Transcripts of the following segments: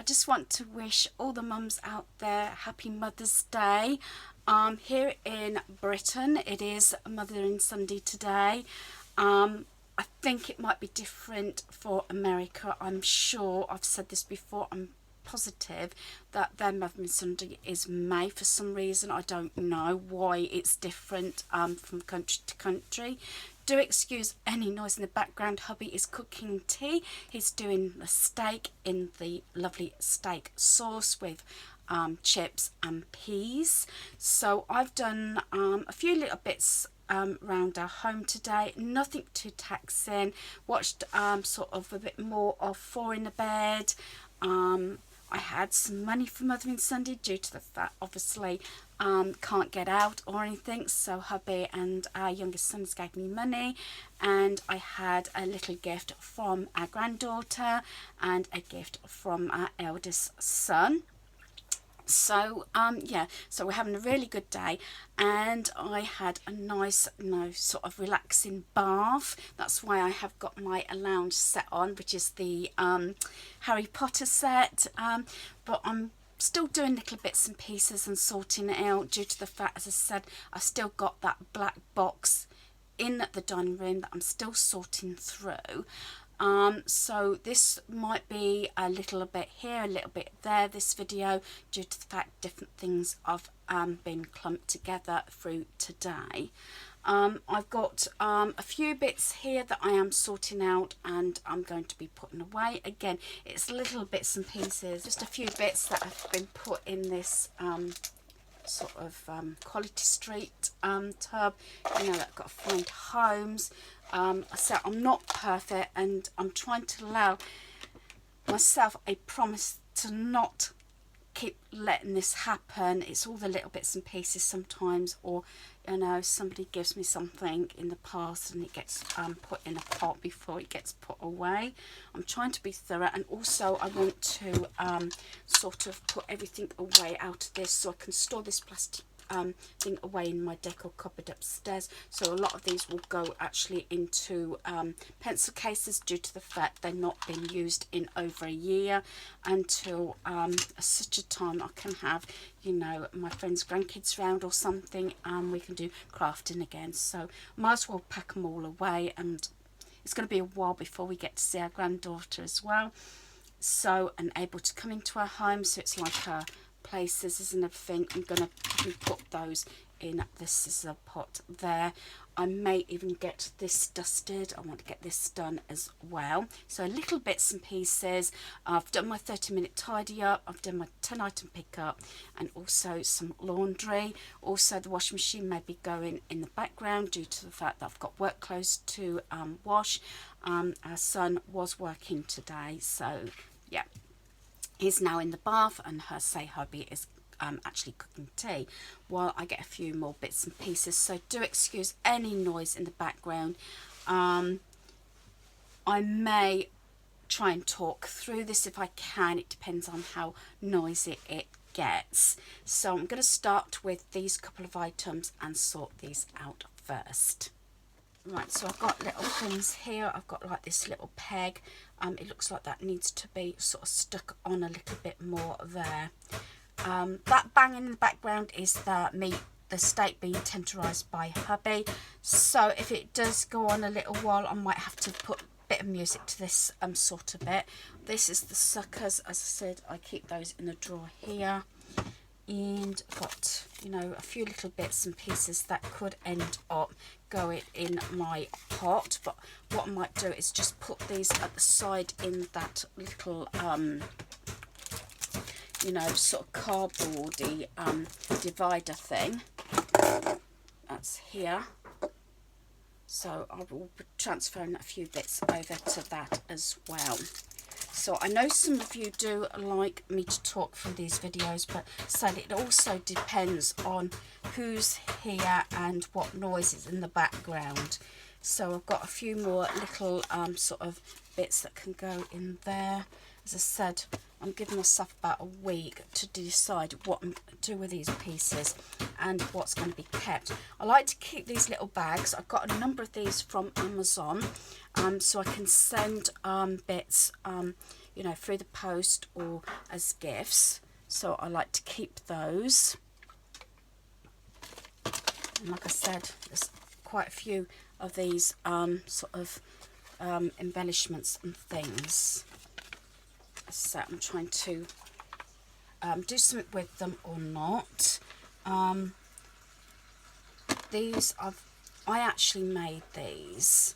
I just want to wish all the mums out there happy Mother's Day. Here in Britain it is Mothering Sunday today. I think it might be different for America. I'm sure I've said this before. I'm positive that their Mothering Sunday is May for some reason. I don't know why it's different from country to country. Do excuse any noise in the background. Hubby is cooking tea. He's doing the steak in the lovely steak sauce with chips and peas. So I've done a few little bits around our home today, nothing too taxing. Watched sort of a bit more of Four in the Bed. I had some money for Mothering Sunday due to the fact obviously can't get out or anything, so hubby and our youngest sons gave me money, and I had a little gift from our granddaughter and a gift from our eldest son. So yeah, so we're having a really good day, and I had a nice, sort of relaxing bath. That's why I have got my lounge set on, which is the Harry Potter set, but I'm still doing little bits and pieces and sorting it out due to the fact, as I said, I still got that black box in the dining room that I'm still sorting through. So this might be a little bit here, a little bit there, this video, due to the fact different things have been clumped together through today. I've got a few bits here that I am sorting out and I'm going to be putting away. Again, it's little bits and pieces, just a few bits that have been put in this sort of Quality Street tub. You know, I've got to find homes. I said I'm not perfect, and I'm trying to allow myself a promise to not keep letting this happen. It's all the little bits and pieces sometimes, or you know, somebody gives me something in the past and it gets put in a pot before it gets put away. I'm trying to be thorough, and also I want to sort of put everything away out of this so I can store this plastic thing away in my decor cupboard upstairs. So a lot of these will go actually into pencil cases due to the fact they're not been used in over a year, until such a time I can have, you know, my friends' grandkids round or something, and we can do crafting again. So might as well pack them all away, and it's going to be a while before we get to see our granddaughter as well, so and able to come into our home. So it's like a place, scissors and everything. I'm going to probably put those in the scissor pot there. I may even get this dusted. I want to get this done as well. So little bits and pieces. I've done my 30-minute tidy up, I've done my 10-item pickup, and also some laundry. Also the washing machine may be going in the background due to the fact that I've got work clothes to wash. Our son was working today, so yeah, he's now in the bath, and her hubby is actually cooking tea while I get a few more bits and pieces. So do excuse any noise in the background. I may try and talk through this if I can. It depends on how noisy it gets. So I'm going to start with these couple of items and sort these out first. Right, so I've got little things here. I've got like this little peg. It looks like that needs to be sort of stuck on a little bit more there. That banging in the background is the steak being tenderised by hubby. So if it does go on a little while, I might have to put a bit of music to this sort of bit. This is the suckers. As I said, I keep those in a drawer here. And got, you know, a few little bits and pieces that could end up going in my pot, but what I might do is just put these at the side in that little you know, sort of cardboardy divider thing that's here. So I will be transferring a few bits over to that as well. So I know some of you do like me to talk through these videos, but so it also depends on who's here and what noise is in the background. So I've got a few more little sort of bits that can go in there. As I said, I'm giving myself about a week to decide what I'm going to do with these pieces and what's going to be kept. I like to keep these little bags. I've got a number of these from Amazon, so I can send bits, you know, through the post or as gifts. So I like to keep those. And like I said, there's quite a few of these sort of embellishments and things. So I'm trying to do something with them or not. These I actually made these,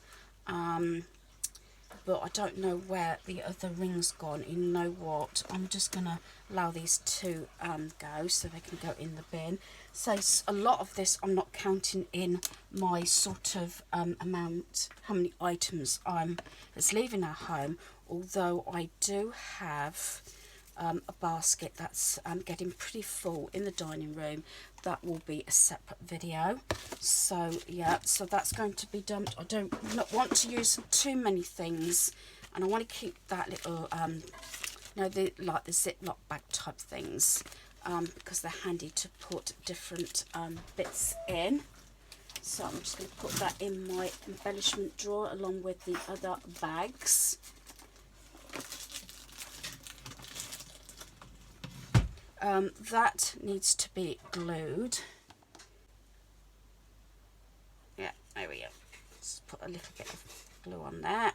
but I don't know where the other ring's gone. You know what? I'm just gonna allow these to go so they can go in the bin. So a lot of this I'm not counting in my sort of amount, how many items that's leaving our home, although I do have a basket that's getting pretty full in the dining room. That will be a separate video. So yeah, so that's going to be dumped. I don't not want to use too many things, and I want to keep that little you know, like the Ziploc bag type things, because they're handy to put different bits in. So I'm just going to put that in my embellishment drawer along with the other bags. That needs to be glued. Yeah, there we go. Just put a little bit of glue on there.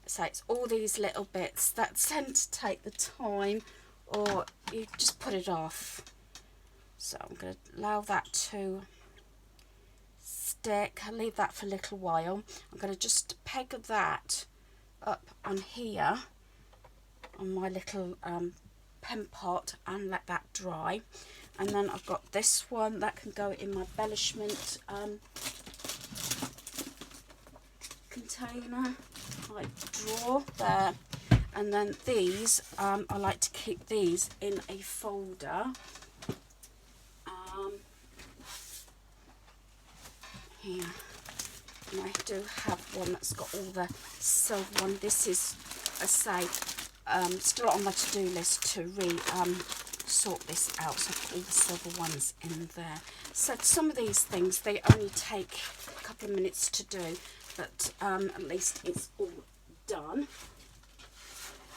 So it's all these little bits that tend to take the time, or you just put it off. So I'm going to allow that to stick. I'll leave that for a little while. I'm going to just peg that up on here on my little pen pot and let that dry. And then I've got this one that can go in my embellishment container, like drawer there. And then these, I like to keep these in a folder. Here, and I do have one that's got all the silver one. This is, I say, still on my to-do list to sort this out, so I've got all the silver ones in there. So some of these things, they only take a couple of minutes to do, but at least it's all done.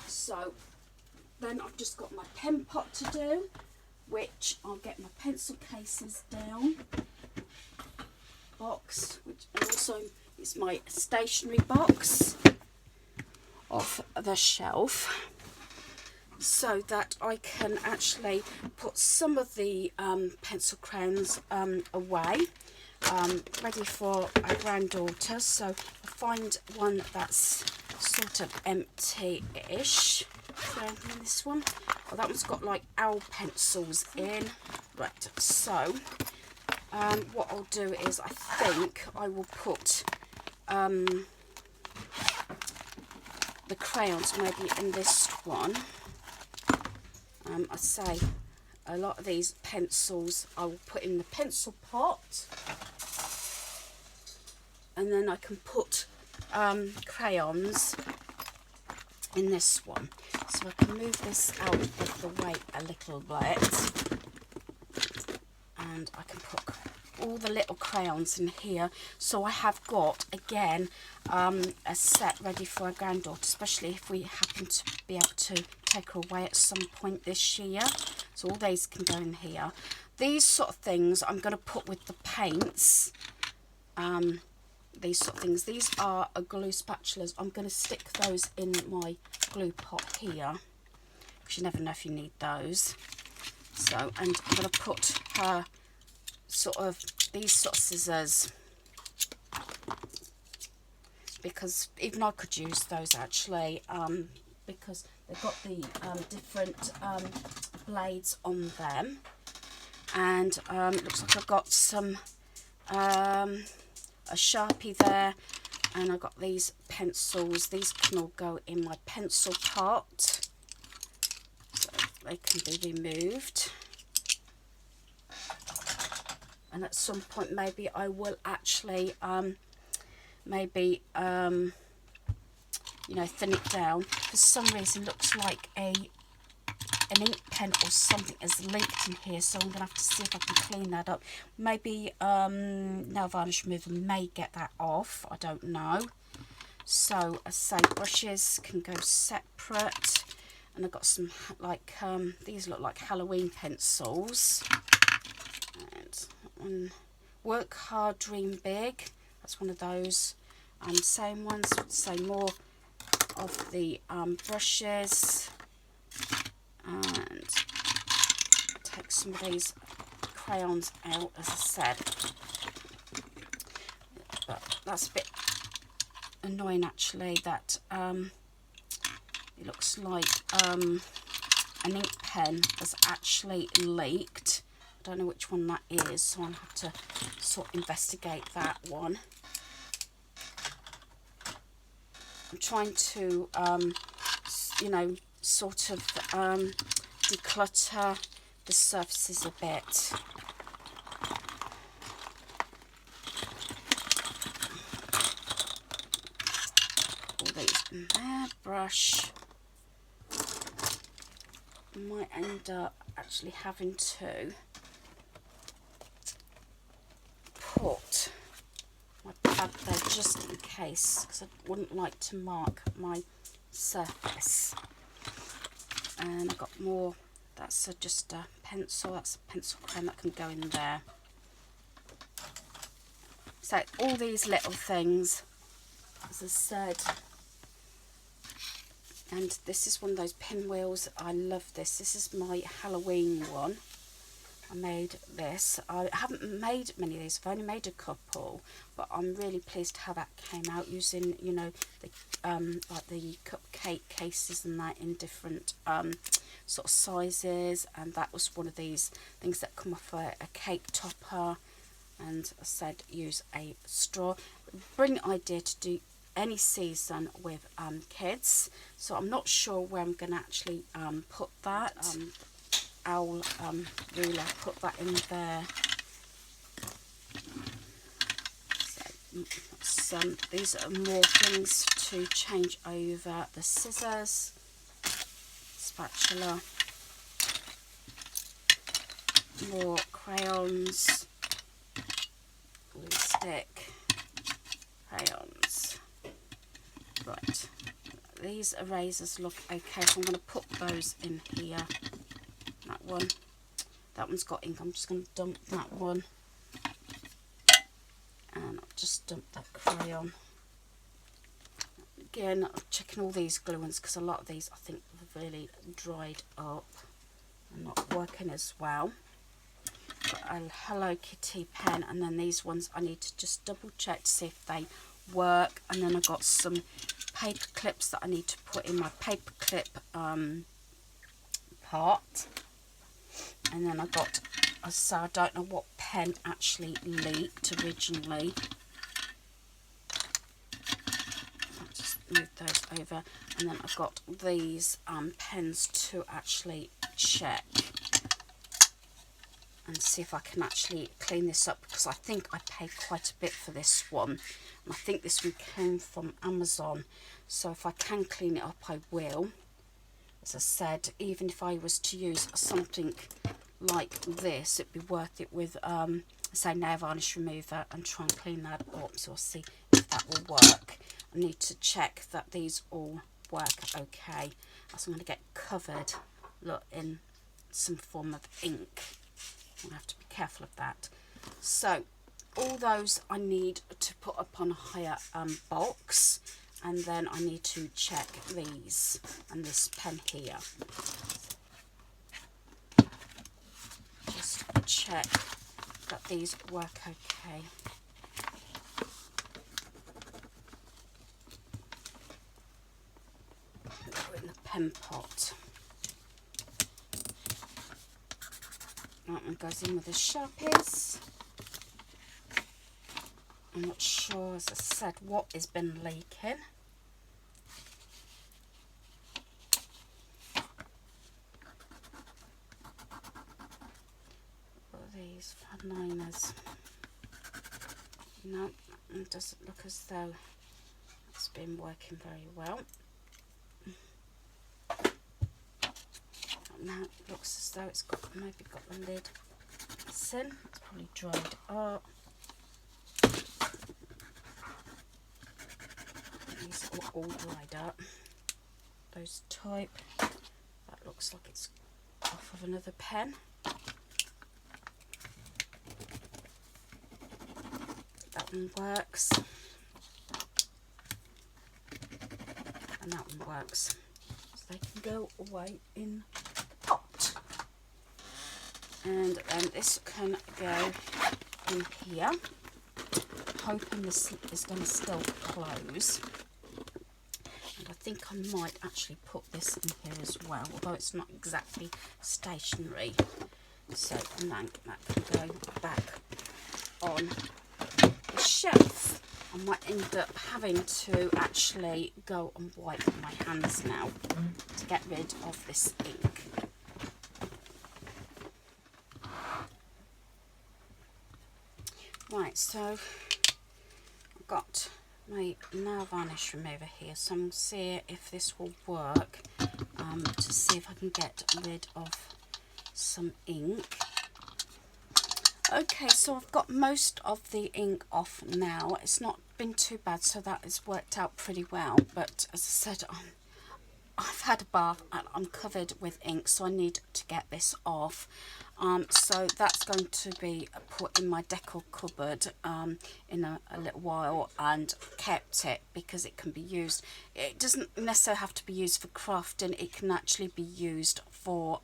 So then I've just got my pen pot to do, which I'll get my pencil cases down. Box, which also is my stationery box, off the shelf, so that I can actually put some of the pencil crayons away, ready for a granddaughter. So I find one that's sort of empty-ish. So this one, oh, that one's got like owl pencils in. Right, so what I'll do is, I think I will put the crayons maybe in this one. I say a lot of these pencils I will put in the pencil pot, and then I can put crayons in this one. So I can move this out of the way a little bit, and I can put all the little crayons in here. So I have got, again, a set ready for a granddaughter, especially if we happen to be able to take her away at some point this year. So all these can go in here. These sort of things I'm going to put with the paints. These sort of things. These are a glue spatulas. I'm going to stick those in my glue pot here, because you never know if you need those. So, and I'm going to put her sort of these sort of scissors, because even I could use those actually, because they've got the different blades on them. And it looks like I've got some a Sharpie there, and I've got these pencils. These can all go in my pencil pot, so they can be removed. And at some point maybe I will actually maybe you know, thin it down. For some reason it looks like an ink pen or something is leaked in here, so I'm gonna have to see if I can clean that up. Maybe nail varnish remover may get that off, I don't know. So as I say, brushes can go separate, and I've got some like these look like Halloween pencils, and Work Hard Dream Big, that's one of those same ones. So more of the brushes, and take some of these crayons out, as I said. But that's a bit annoying actually, that it looks like an ink pen has actually leaked. I don't know which one that is, so I'll have to sort of investigate that one. I'm trying to you know, sort of declutter the surfaces a bit. All these in there, brush. I might end up actually having to put my pad there just in case, because I wouldn't like to mark my surface. And I've got more, that's just a pencil, that's a pencil crayon that can go in there. So all these little things, as I said. And this is one of those pinwheels. I love this. This is my Halloween one. I made this. I haven't made many of these. I've only made a couple, but I'm really pleased how that came out, using, you know, the like the cupcake cases and that in different sort of sizes. And that was one of these things that come off a cake topper. And I said use a straw. Brilliant idea to do any season with kids. So I'm not sure where I'm going to actually put that. Owl ruler, put that in there. So these are more things to change over: the scissors, spatula, more crayons, glue stick, crayons. Right, these erasers look okay, so I'm going to put those in here. That one's got ink. I'm just going to dump that one, and I'll just dump that crayon. Again, I'm checking all these glue ones, because a lot of these I think have really dried up and not working as well. Got a Hello Kitty pen, and then these ones I need to just double check to see if they work. And then I've got some paper clips that I need to put in my paper clip part. And then I got, so I don't know what pen actually leaked originally. I'll just move those over. And then I've got these pens to actually check and see if I can actually clean this up, because I think I paid quite a bit for this one. And I think this one came from Amazon. So if I can clean it up, I will. As I said, even if I was to use something like this, it'd be worth it with say nail varnish remover, and try and clean that up. So I'll see if that will work. I need to check that these all work okay, as I'm going to get covered, look, in some form of ink. I have to be careful of that. So all those I need to put up on a higher box. And then I need to check these and this pen here. Just check that these work okay. Put in the pen pot. That one goes in with the Sharpies. I'm not sure, as I said, what has been leaking. What are these liners? No, it doesn't look as though it's been working very well. Now it looks as though it's got, maybe got the lid in. It's probably dried up. these are all dried up. Those type. That looks like it's off of another pen. That one works. And that one works. So they can go away in the pot. And then this can go in here. Hoping this is going to still close. And I think I might actually put this in here as well, although it's not exactly stationary. So and then that can go back on the shelf. I might end up having to actually go and wipe my hands now to get rid of this ink. Right, so I've got my nail varnish remover here, so I'm going to see if this will work, to see if I can get rid of some ink. Okay, so I've got most of the ink off now. It's not been too bad, so that has worked out pretty well, but as I said, I've had a bath and I'm covered with ink, so I need to get this off. So that's going to be put in my decor cupboard in a little while, and kept it because it can be used. It doesn't necessarily have to be used for crafting. It can actually be used for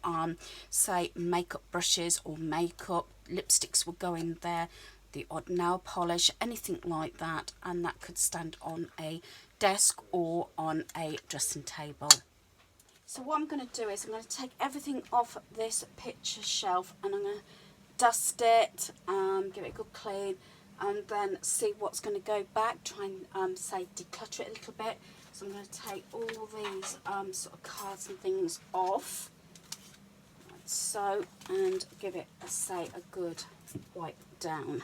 say makeup brushes or makeup. Lipsticks will go in there, the odd nail polish, anything like that, and that could stand on a desk or on a dressing table. So what I'm going to do is I'm going to take everything off this picture shelf and I'm going to dust it, give it a good clean, and then see what's going to go back, try and say declutter it a little bit. So I'm going to take all these sort of cards and things off, like so, and give it, say, a good wipe down.